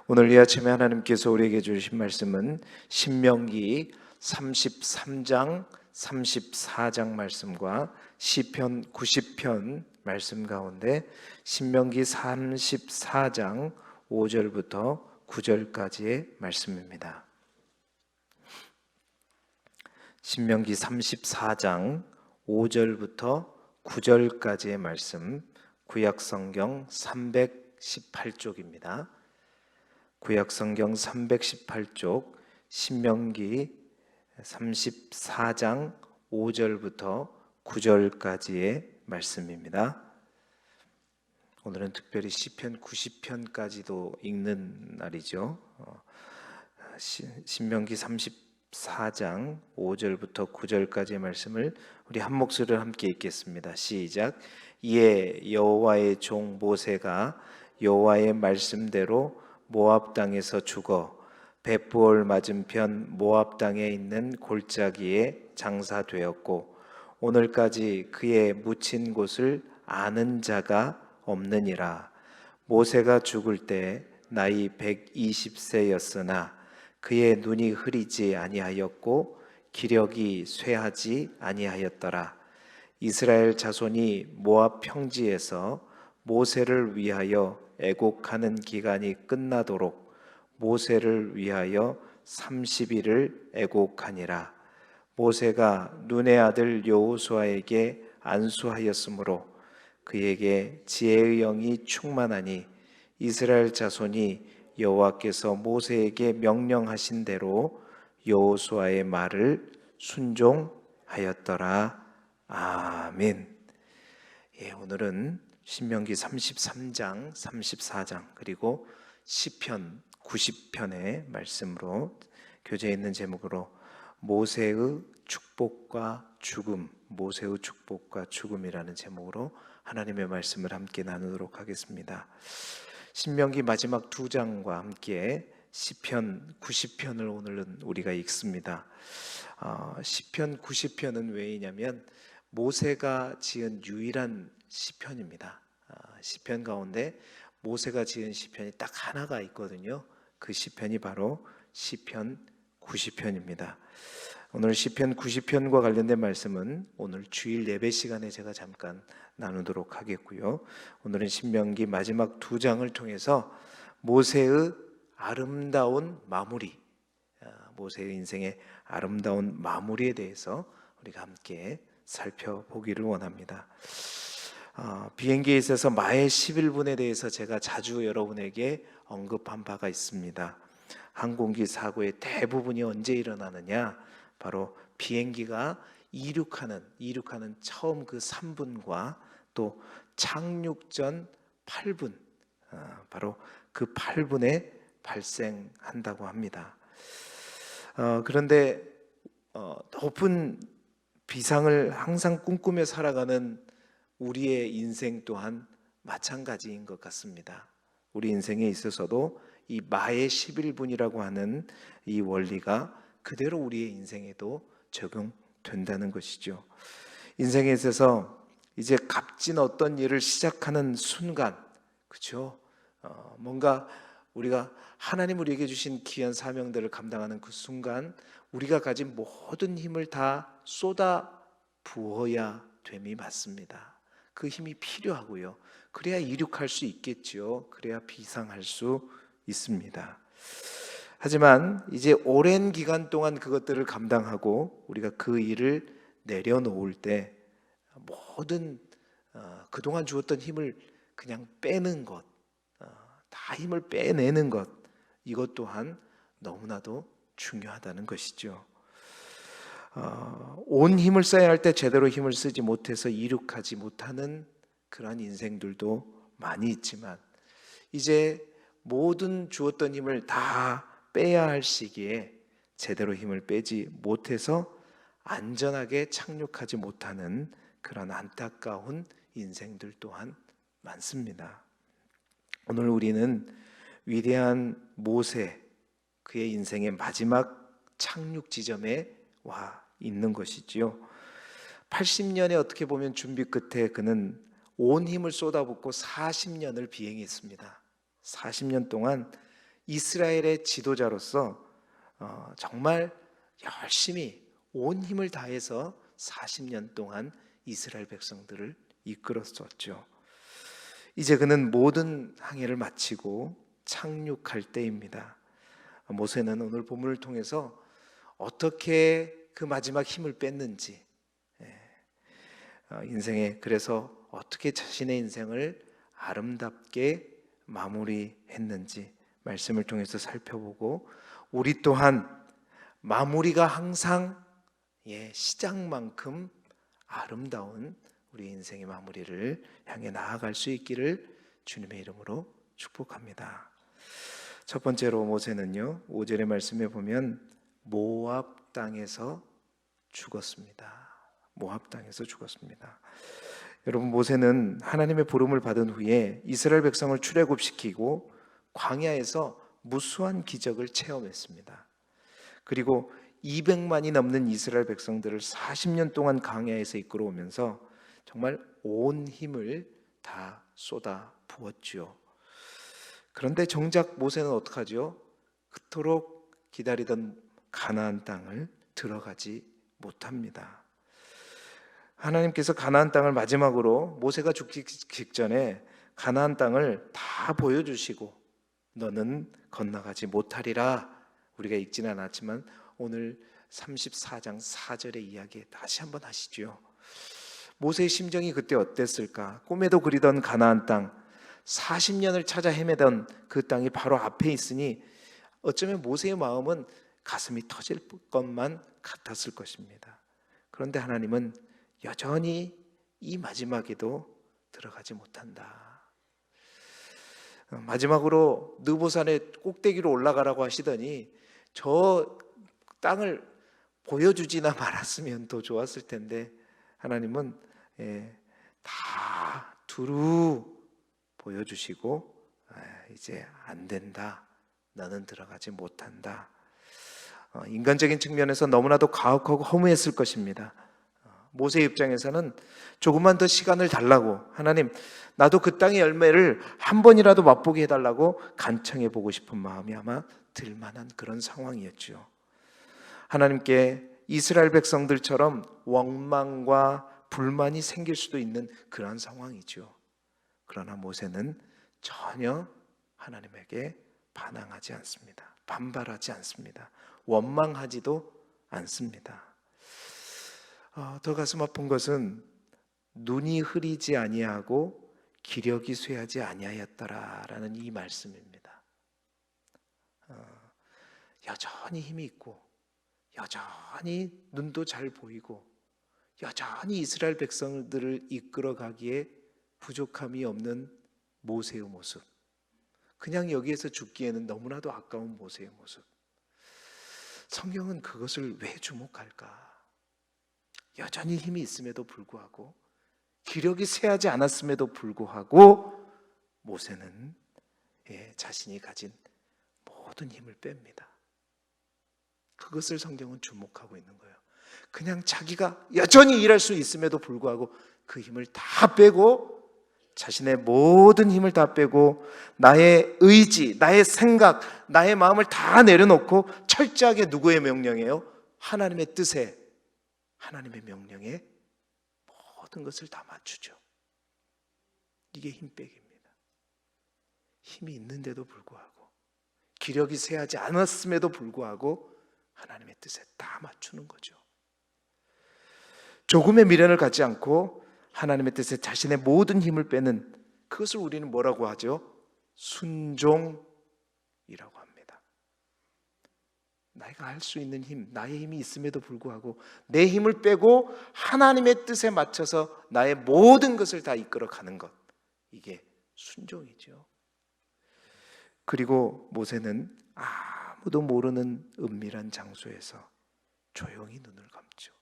오늘 이 아침에 하나님께서 우리에게 주신 말씀은 신명기 33장 34장 말씀과 시편 90편 말씀 가운데 신명기 34장 5절부터 9절까지의 말씀입니다. 신명기 34장 5절부터 9절까지의 말씀, 구약성경 318쪽입니다. 구약성경 318쪽 신명기 34장 5절부터 9절까지의 말씀입니다. 오늘은 특별히 시편 90편까지도 읽는 날이죠. 신명기 34장 5절부터 9절까지의 말씀을 우리 한 목소리로 함께 읽겠습니다. 시작. 이에 여호와의 종 모세가 여호와의 말씀대로 모압 땅에서 죽어 벳부올 맞은편 모압 땅에 있는 골짜기에 장사되었고 오늘까지 그의 묻힌 곳을 아는 자가 없느니라. 모세가 죽을 때 나이 120세였으나 그의 눈이 흐리지 아니하였고 기력이 쇠하지 아니하였더라. 이스라엘 자손이 모압 평지에서 모세를 위하여 애곡하는 기간이 끝나도록 모세를 위하여 30일을 애곡하니라. 모세가 눈의 아들 여호수아에게 안수하였으므로 그에게 지혜의 영이 충만하니 이스라엘 자손이 여호와께서 모세에게 명령하신 대로 여호수아의 말을 순종하였더라. 아멘. 오늘은 신명기 33장, 34장 그리고 시편 90편의 말씀으로 교재에 있는 제목으로 모세의 축복과 죽음, 모세의 축복과 죽음이라는 제목으로 하나님의 말씀을 함께 나누도록 하겠습니다. 신명기 마지막 두 장과 함께 시편 90편을 오늘은 우리가 읽습니다. 시편 90편은 왜이냐면 모세가 지은 유일한 시편입니다. 시편 가운데 모세가 지은 시편이 딱 하나가 있거든요. 그 시편이 바로 시편 90편입니다. 오늘 시편 90편과 관련된 말씀은 오늘 주일 예배 시간에 제가 잠깐 나누도록 하겠고요. 오늘은 신명기 마지막 두 장을 통해서 모세의 아름다운 마무리, 모세의 인생의 아름다운 마무리에 대해서 우리가 함께 살펴보기를 원합니다. 비행기에 있어서 마의 11분에 대해서 제가 자주 여러분에게 언급한 바가 있습니다. 항공기 사고의 대부분이 언제 일어나느냐? 바로 비행기가 이륙하는 처음 그 3분과 또 착륙 전 8분, 바로 그 8분에 발생한다고 합니다. 그런데 높은 비상을 항상 꿈꾸며 살아가는 우리의 인생 또한 마찬가지인 것 같습니다. 우리 인생에 있어서도 이 마의 11분이라고 하는 이 원리가 그대로 우리의 인생에도 적용된다는 것이죠. 인생에 있어서 이제 값진 어떤 일을 시작하는 순간, 그렇죠? 뭔가 우리가 하나님 우리에게 주신 귀한 사명들을 감당하는 그 순간 우리가 가진 모든 힘을 다 쏟아 부어야 됨이 맞습니다. 그 힘이 필요하고요. 그래야 이륙할 수 있겠죠. 그래야 비상할 수 있습니다. 하지만 이제 오랜 기간 동안 그것들을 감당하고 우리가 그 일을 내려놓을 때 모든 그동안 주었던 힘을 그냥 빼는 것, 다 힘을 빼내는 것, 이것 또한 너무나도 중요하다는 것이죠. 온 힘을 써야 할 때 제대로 힘을 쓰지 못해서 이륙하지 못하는 그러한 인생들도 많이 있지만 이제 모든 주었던 힘을 다 빼야 할 시기에 제대로 힘을 빼지 못해서 안전하게 착륙하지 못하는 그런 안타까운 인생들 또한 많습니다. 오늘 우리는 위대한 모세, 그의 인생의 마지막 착륙 지점에 와 있는 것이지요. 80년에 어떻게 보면 준비 끝에 그는 온 힘을 쏟아붓고 40년을 비행했습니다. 40년 동안 이스라엘의 지도자로서 정말 열심히 온 힘을 다해서 40년 동안 이스라엘 백성들을 이끌었었죠. 이제 그는 모든 항해를 마치고 착륙할 때입니다. 모세는 오늘 본문을 통해서 어떻게 그 마지막 힘을 뺐는지, 인생에 그래서 어떻게 자신의 인생을 아름답게 마무리했는지 말씀을 통해서 살펴보고, 우리 또한 마무리가 항상 시작만큼 아름다운 우리 인생의 마무리를 향해 나아갈 수 있기를 주님의 이름으로 축복합니다. 첫 번째로 모세는요, 5절의 말씀에 보면 모압 땅에서 죽었습니다. 모압 땅에서 죽었습니다. 여러분, 모세는 하나님의 부름을 받은 후에 이스라엘 백성을 출애굽시키고 광야에서 무수한 기적을 체험했습니다. 그리고 200만이 넘는 이스라엘 백성들을 40년 동안 광야에서 이끌어오면서 정말 온 힘을 다 쏟아 부었지요. 그런데 정작 모세는 어떡하죠? 그토록 기다리던 가나안 땅을 들어가지 못합니다. 하나님께서 가나안 땅을 마지막으로 모세가 죽기 직전에 가나안 땅을 다 보여주시고 너는 건너가지 못하리라, 우리가 읽지는 않았지만 오늘 34장 4절의 이야기 다시 한번 하시죠. 모세의 심정이 그때 어땠을까? 꿈에도 그리던 가나안 땅, 40년을 찾아 헤매던 그 땅이 바로 앞에 있으니 어쩌면 모세의 마음은 가슴이 터질 것만 같았을 것입니다. 그런데 하나님은 여전히 이 마지막에도 들어가지 못한다. 마지막으로 느보산의 꼭대기로 올라가라고 하시더니 저 땅을 보여주지나 말았으면 더 좋았을 텐데, 하나님은 다 두루 보여주시고 이제 안 된다, 너는 들어가지 못한다. 인간적인 측면에서 너무나도 가혹하고 허무했을 것입니다. 모세의 입장에서는 조금만 더 시간을 달라고, 하나님 나도 그 땅의 열매를 한 번이라도 맛보게 해달라고 간청해 보고 싶은 마음이 아마 들만한 그런 상황이었죠. 하나님께 이스라엘 백성들처럼 원망과 불만이 생길 수도 있는 그러한 상황이죠. 그러나 모세는 전혀 하나님에게 반항하지 않습니다. 반발하지 않습니다. 원망하지도 않습니다. 더 가슴 아픈 것은 눈이 흐리지 아니하고 기력이 쇠하지 아니하였더라라는 이 말씀입니다. 여전히 힘이 있고 여전히 눈도 잘 보이고 여전히 이스라엘 백성들을 이끌어가기에 부족함이 없는 모세의 모습, 그냥 여기에서 죽기에는 너무나도 아까운 모세의 모습. 성경은 그것을 왜 주목할까? 여전히 힘이 있음에도 불구하고, 기력이 쇠하지 않았음에도 불구하고 모세는 자신이 가진 모든 힘을 뺍니다. 그것을 성경은 주목하고 있는 거예요. 그냥 자기가 여전히 일할 수 있음에도 불구하고 그 힘을 다 빼고, 자신의 모든 힘을 다 빼고 나의 의지, 나의 생각, 나의 마음을 다 내려놓고 철저하게 누구의 명령이에요? 하나님의 뜻에, 하나님의 명령에 모든 것을 다 맞추죠. 이게 힘 빼기입니다. 힘이 있는데도 불구하고, 기력이 쇠하지 않았음에도 불구하고 하나님의 뜻에 다 맞추는 거죠. 조금의 미련을 갖지 않고 하나님의 뜻에 자신의 모든 힘을 빼는, 그것을 우리는 뭐라고 하죠? 순종이라고 합니다. 내가 할 수 있는 힘, 나의 힘이 있음에도 불구하고 내 힘을 빼고 하나님의 뜻에 맞춰서 나의 모든 것을 다 이끌어가는 것, 이게 순종이죠. 그리고 모세는 아무도 모르는 은밀한 장소에서 조용히 눈을 감죠.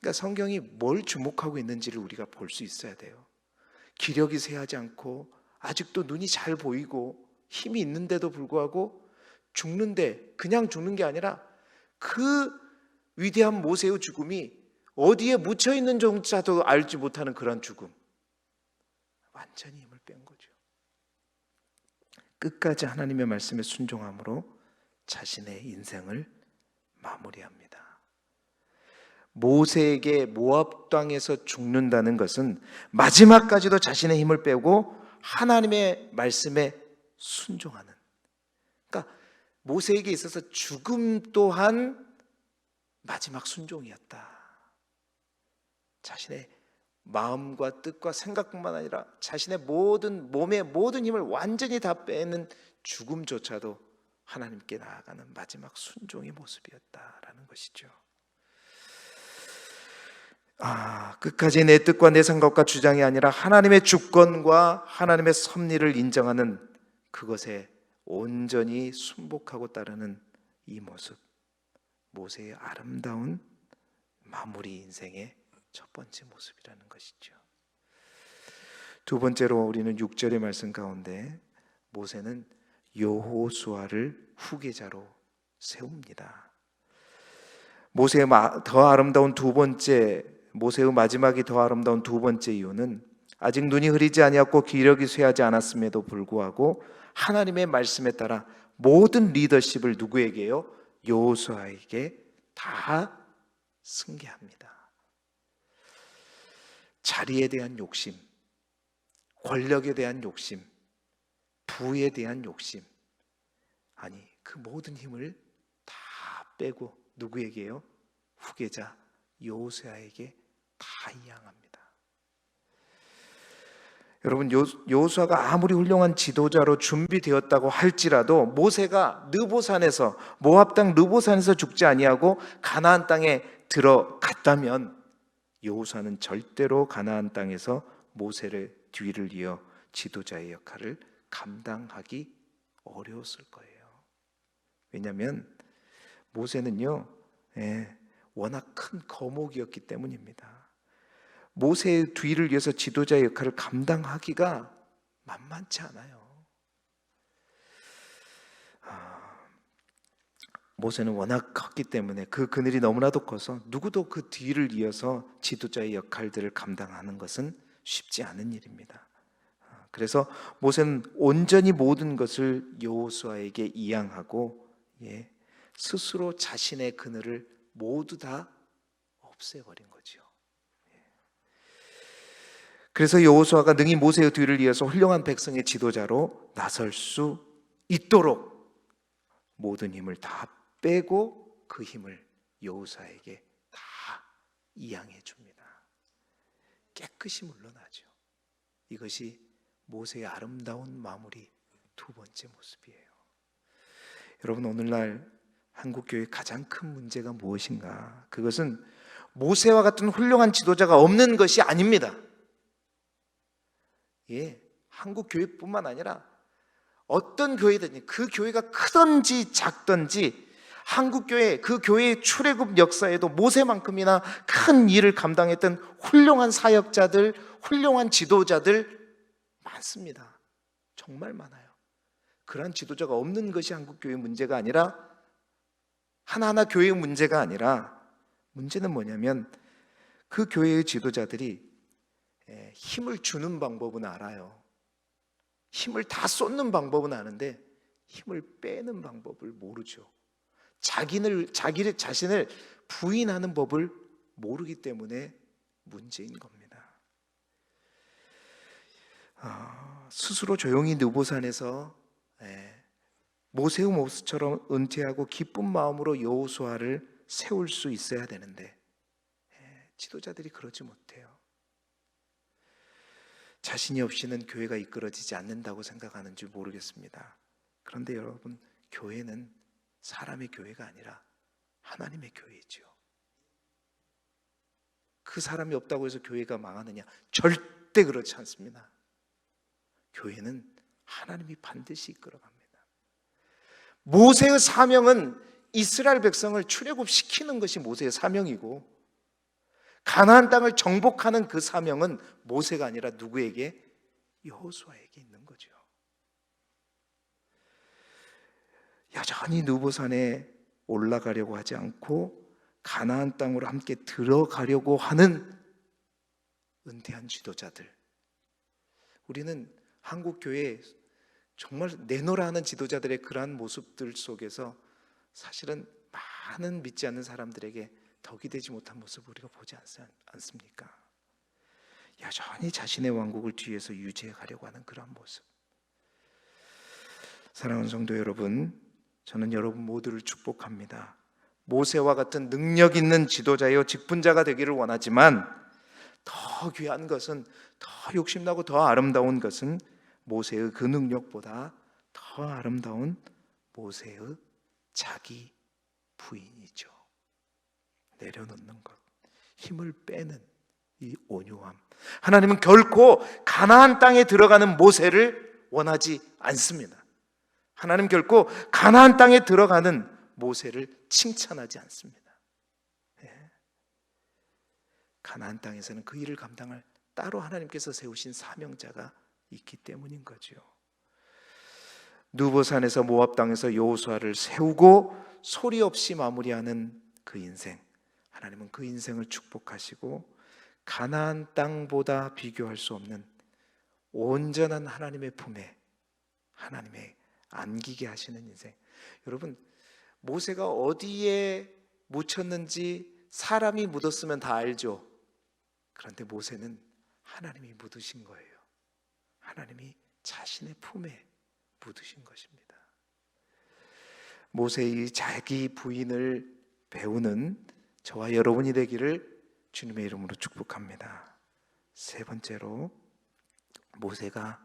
그러니까 성경이 뭘 주목하고 있는지를 우리가 볼 수 있어야 돼요. 기력이 쇠하지 않고 아직도 눈이 잘 보이고 힘이 있는데도 불구하고 죽는데, 그냥 죽는 게 아니라 그 위대한 모세의 죽음이 어디에 묻혀 있는 정자도 알지 못하는 그런 죽음, 완전히 힘을 뺀 거죠. 끝까지 하나님의 말씀에 순종함으로 자신의 인생을 마무리합니다. 모세에게 모압 땅에서 죽는다는 것은 마지막까지도 자신의 힘을 빼고 하나님의 말씀에 순종하는, 그러니까 모세에게 있어서 죽음 또한 마지막 순종이었다. 자신의 마음과 뜻과 생각뿐만 아니라 자신의 모든 몸의 모든 힘을 완전히 다 빼는 죽음조차도 하나님께 나아가는 마지막 순종의 모습이었다라는 것이죠. 끝까지 내 뜻과 내 생각과 주장이 아니라 하나님의 주권과 하나님의 섭리를 인정하는 그것에 온전히 순복하고 따르는 이 모습, 모세의 아름다운 마무리 인생의 첫 번째 모습이라는 것이죠. 두 번째로 우리는 6절의 말씀 가운데 모세는 여호수아를 후계자로 세웁니다. 모세의 더 아름다운 두 번째, 모세의 마지막이 더 아름다운 두 번째 이유는 아직 눈이 흐리지 아니었고 기력이 쇠하지 않았음에도 불구하고 하나님의 말씀에 따라 모든 리더십을 누구에게요? 여호수아에게 다 승계합니다. 자리에 대한 욕심, 권력에 대한 욕심, 부에 대한 욕심, 아니 그 모든 힘을 다 빼고 누구에게요? 후계자 여호수아에게 다 이양합니다. 여러분, 여호수아가 아무리 훌륭한 지도자로 준비되었다고 할지라도 모세가 느보산에서, 모압 땅 느보산에서 죽지 아니하고 가나안 땅에 들어갔다면 여호수아는 절대로 가나안 땅에서 모세를 뒤를 이어 지도자의 역할을 감당하기 어려웠을 거예요. 왜냐하면 모세는요, 워낙 큰 거목이었기 때문입니다. 모세의 뒤를 이어서 지도자의 역할을 감당하기가 만만치 않아요. 모세는 워낙 컸기 때문에 그 그늘이 너무나도 커서 누구도 그 뒤를 이어서 지도자의 역할들을 감당하는 것은 쉽지 않은 일입니다. 그래서 모세는 온전히 모든 것을 여호수아에게 이양하고 스스로 자신의 그늘을 모두 다 없애버린 거죠. 그래서 여호수아가 능히 모세의 뒤를 이어서 훌륭한 백성의 지도자로 나설 수 있도록 모든 힘을 다 빼고 그 힘을 여호수아에게 다 이양해 줍니다. 깨끗이 물러나죠. 이것이 모세의 아름다운 마무리 두 번째 모습이에요. 여러분, 오늘날 한국교회의 가장 큰 문제가 무엇인가? 그것은 모세와 같은 훌륭한 지도자가 없는 것이 아닙니다. 한국교회뿐만 아니라 어떤 교회든지 그 교회가 크든지 작든지 한국교회, 그 교회의 출애굽 역사에도 모세만큼이나 큰 일을 감당했던 훌륭한 사역자들, 훌륭한 지도자들 많습니다. 정말 많아요. 그러한 지도자가 없는 것이 한국교회의 문제가 아니라, 하나하나 교회의 문제가 아니라, 문제는 뭐냐면 그 교회의 지도자들이 힘을 주는 방법은 알아요. 힘을 다 쏟는 방법은 아는데 힘을 빼는 방법을 모르죠. 자신을 부인하는 법을 모르기 때문에 문제인 겁니다. 스스로 조용히 느보산에서 모세의 모습처럼 은퇴하고 기쁜 마음으로 여호수아를 세울 수 있어야 되는데 지도자들이 그러지 못해요. 자신이 없이는 교회가 이끌어지지 않는다고 생각하는지 모르겠습니다. 그런데 여러분, 교회는 사람의 교회가 아니라 하나님의 교회이죠. 그 사람이 없다고 해서 교회가 망하느냐? 절대 그렇지 않습니다. 교회는 하나님이 반드시 이끌어갑니다. 모세의 사명은 이스라엘 백성을 출애굽시키는 것이 모세의 사명이고, 가나안 땅을 정복하는 그 사명은 모세가 아니라 누구에게? 여호수아에게 있는 거죠. 여전히 느보산에 올라가려고 하지 않고 가나안 땅으로 함께 들어가려고 하는 은퇴한 지도자들, 우리는 한국 교회에 정말 내노라 하는 지도자들의 그러한 모습들 속에서 사실은 많은 믿지 않는 사람들에게 덕이 되지 못한 모습을 우리가 보지 않습니까? 여전히 자신의 왕국을 뒤에서 유지해 가려고 하는 그런 모습. 사랑하는 성도 여러분, 저는 여러분 모두를 축복합니다. 모세와 같은 능력 있는 지도자여 직분자가 되기를 원하지만 더 귀한 것은, 더 욕심나고 더 아름다운 것은 모세의 그 능력보다 더 아름다운 모세의 자기 부인이죠. 내려놓는 것, 힘을 빼는 이 온유함. 하나님은 결코 가나안 땅에 들어가는 모세를 원하지 않습니다. 하나님 결코 가나안 땅에 들어가는 모세를 칭찬하지 않습니다. 가나안 땅에서는 그 일을 감당할 따로 하나님께서 세우신 사명자가 있기 때문인 거죠. 누보산에서 모압 땅에서 여호수아를 세우고 소리 없이 마무리하는 그 인생, 하나님은 그 인생을 축복하시고 가나안 땅보다 비교할 수 없는 온전한 하나님의 품에 하나님의 안기게 하시는 인생. 여러분, 모세가 어디에 묻혔는지 사람이 묻었으면 다 알죠. 그런데 모세는 하나님이 묻으신 거예요. 하나님이 자신의 품에 묻으신 것입니다. 모세의 자기 부인을 배우는 저와 여러분이 되기를 주님의 이름으로 축복합니다. 세 번째로, 모세가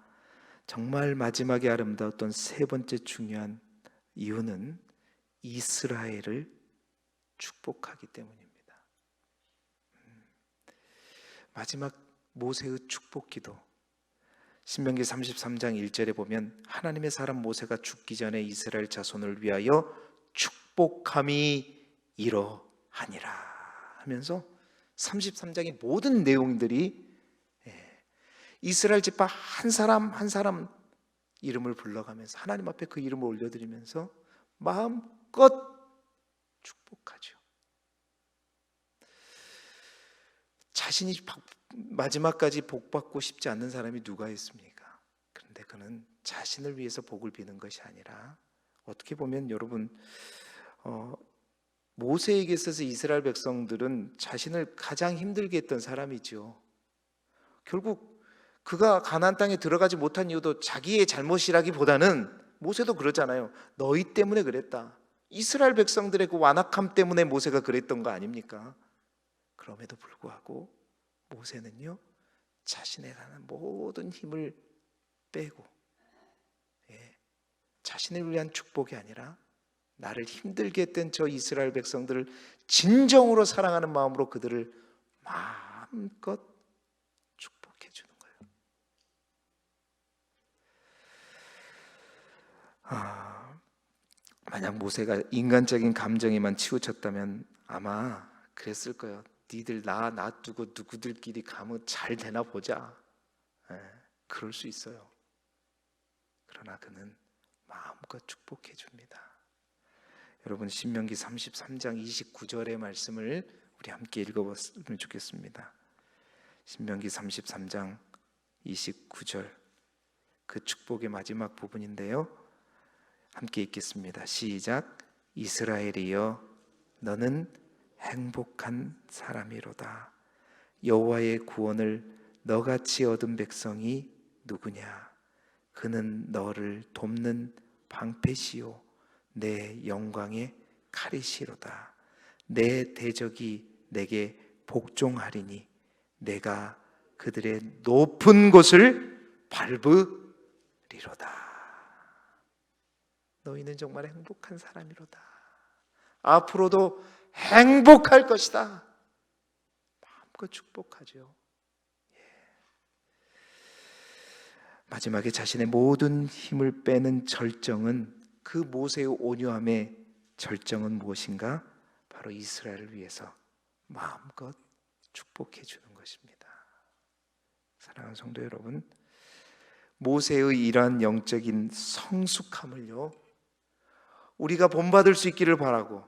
정말 마지막에 아름다웠던 세 번째 중요한 이유는 이스라엘을 축복하기 때문입니다. 마지막 모세의 축복 기도, 신명기 33장 1절에 보면 하나님의 사람 모세가 죽기 전에 이스라엘 자손을 위하여 축복함이 이러하니라 하면서 33장의 모든 내용들이 이스라엘 지파 한 사람 한 사람 이름을 불러가면서 하나님 앞에 그 이름을 올려드리면서 마음껏 축복하죠. 자신이 마지막까지 복받고 싶지 않는 사람이 누가 있습니까? 그런데 그는 자신을 위해서 복을 비는 것이 아니라, 어떻게 보면 여러분, 모세에게 있어서 이스라엘 백성들은 자신을 가장 힘들게 했던 사람이죠. 결국 그가 가나안 땅에 들어가지 못한 이유도 자기의 잘못이라기보다는, 모세도 그러잖아요. 너희 때문에 그랬다. 이스라엘 백성들의 그 완악함 때문에 모세가 그랬던 거 아닙니까? 그럼에도 불구하고 모세는요, 자신의 가는 모든 힘을 빼고, 자신을 위한 축복이 아니라 나를 힘들게 했던 저 이스라엘 백성들을 진정으로 사랑하는 마음으로 그들을 마음껏 축복해 주는 거예요. 만약 모세가 인간적인 감정에만 치우쳤다면 아마 그랬을 거예요. 니들 나 놔두고 누구들끼리 가면 잘 되나 보자. 그럴 수 있어요. 그러나 그는 마음껏 축복해 줍니다. 여러분, 신명기 33장 29절의 말씀을 우리 함께 읽어봤으면 좋겠습니다. 신명기 33장 29절, 그 축복의 마지막 부분인데요, 함께 읽겠습니다. 시작. 이스라엘이여, 너는 행복한 사람이로다. 여호와의 구원을 너같이 얻은 백성이 누구냐? 그는 너를 돕는 방패시요 내 영광의 칼이시로다. 내 대적이 내게 복종하리니 내가 그들의 높은 곳을 밟으리로다. 너희는 정말 행복한 사람이로다. 앞으로도 행복할 것이다. 마음껏 축복하죠. 마지막에 자신의 모든 힘을 빼는 절정은, 그 모세의 온유함의 절정은 무엇인가? 바로 이스라엘을 위해서 마음껏 축복해 주는 것입니다. 사랑하는 성도 여러분, 모세의 이러한 영적인 성숙함을요, 우리가 본받을 수 있기를 바라고,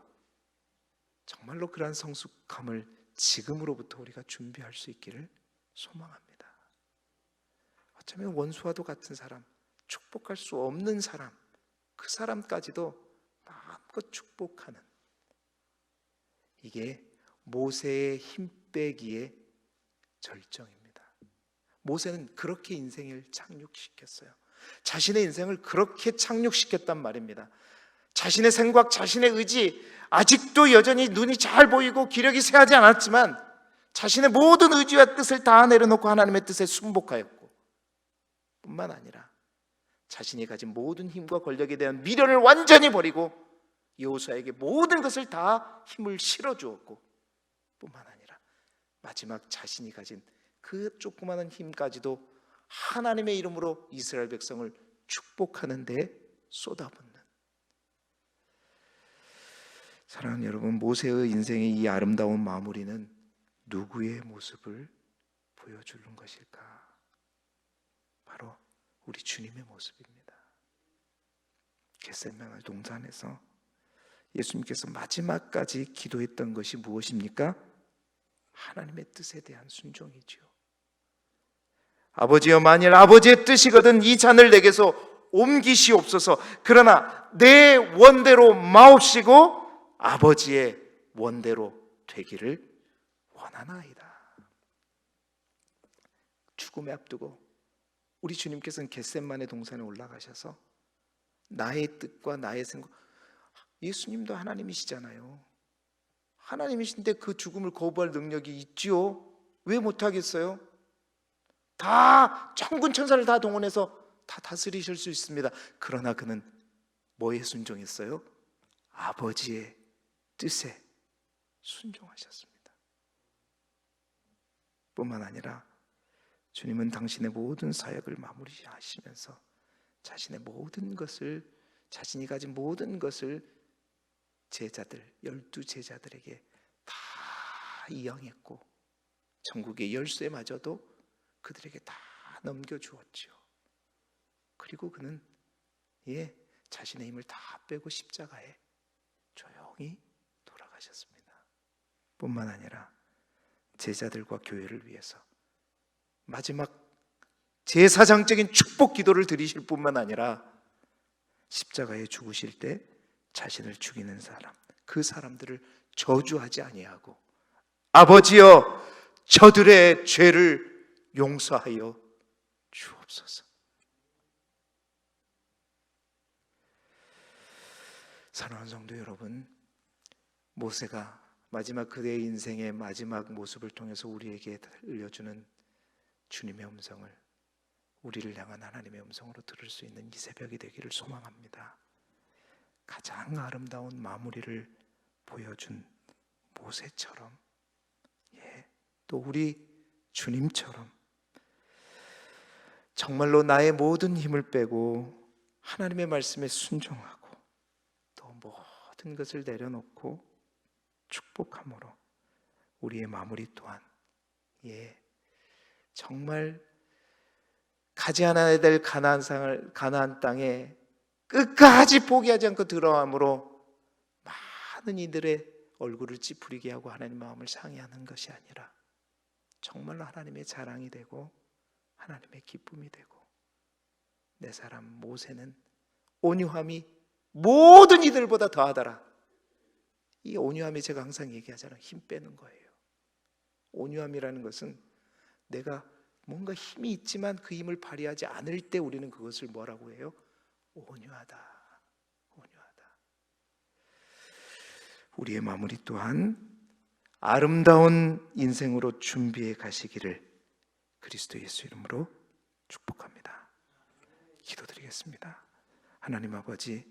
정말로 그러한 성숙함을 지금으로부터 우리가 준비할 수 있기를 소망합니다. 어쩌면 원수와도 같은 사람, 축복할 수 없는 사람, 그 사람까지도 마음껏 축복하는, 이게 모세의 힘 빼기의 절정입니다. 모세는 그렇게 인생을 착륙시켰어요. 자신의 인생을 그렇게 착륙시켰단 말입니다. 자신의 생각, 자신의 의지, 아직도 여전히 눈이 잘 보이고 기력이 쇠하지 않았지만 자신의 모든 의지와 뜻을 다 내려놓고 하나님의 뜻에 순복하였고, 뿐만 아니라 자신이 가진 모든 힘과 권력에 대한 미련을 완전히 버리고 여호수아에게 모든 것을 다 힘을 실어주었고, 뿐만 아니라 마지막 자신이 가진 그 조그마한 힘까지도 하나님의 이름으로 이스라엘 백성을 축복하는 데 쏟아붓는, 사랑하는 여러분, 모세의 인생의 이 아름다운 마무리는 누구의 모습을 보여주는 것일까? 바로 우리 주님의 모습입니다. 겟세마네 동산에서 예수님께서 마지막까지 기도했던 것이 무엇입니까? 하나님의 뜻에 대한 순종이지요. 아버지여, 만일 아버지의 뜻이거든 이 잔을 내게서 옮기시옵소서. 그러나 내 원대로 마옵시고 아버지의 원대로 되기를 원하나이다. 죽음에 앞두고 우리 주님께서는 겟세마네 동산에 올라가셔서 나의 뜻과 나의 생각, 예수님도 하나님이시잖아요. 하나님이신데 그 죽음을 거부할 능력이 있지요. 왜 못하겠어요? 다 천군 천사를 다 동원해서 다 다스리실 수 있습니다. 그러나 그는 뭐에 순종했어요? 아버지의 뜻에 순종하셨습니다. 뿐만 아니라 주님은 당신의 모든 사역을 마무리하시면서 자신의 모든 것을, 자신이 가진 모든 것을 제자들, 12제자들에게 다 이양했고 천국의 열쇠마저도 그들에게 다 넘겨주었지요. 그리고 그는 자신의 힘을 다 빼고 십자가에 조용히 돌아가셨습니다. 뿐만 아니라 제자들과 교회를 위해서 마지막 제사장적인 축복 기도를 드리실 뿐만 아니라 십자가에 죽으실 때 자신을 죽이는 사람, 그 사람들을 저주하지 아니하고 아버지여, 저들의 죄를 용서하여 주옵소서. 사랑하는 성도 여러분, 모세가 마지막 그대의 인생의 마지막 모습을 통해서 우리에게 들려주는 주님의 음성을, 우리를 향한 하나님의 음성으로 들을 수 있는 이 새벽이 되기를 소망합니다. 가장 아름다운 마무리를 보여준 모세처럼, 또 우리 주님처럼 정말로 나의 모든 힘을 빼고 하나님의 말씀에 순종하고 또 모든 것을 내려놓고 축복함으로 우리의 마무리 또한 정말 가지 않아야 될 가나안 땅에 끝까지 포기하지 않고 들어감으로 많은 이들의 얼굴을 찌푸리게 하고 하나님 마음을 상해하는 것이 아니라 정말로 하나님의 자랑이 되고 하나님의 기쁨이 되고, 내 사람 모세는 온유함이 모든 이들보다 더하더라. 이 온유함이 제가 항상 얘기하잖아요. 힘 빼는 거예요. 온유함이라는 것은 내가 뭔가 힘이 있지만 그 힘을 발휘하지 않을 때 우리는 그것을 뭐라고 해요? 온유하다. 우리의 마무리 또한 아름다운 인생으로 준비해 가시기를 그리스도 예수 이름으로 축복합니다. 기도드리겠습니다. 하나님 아버지,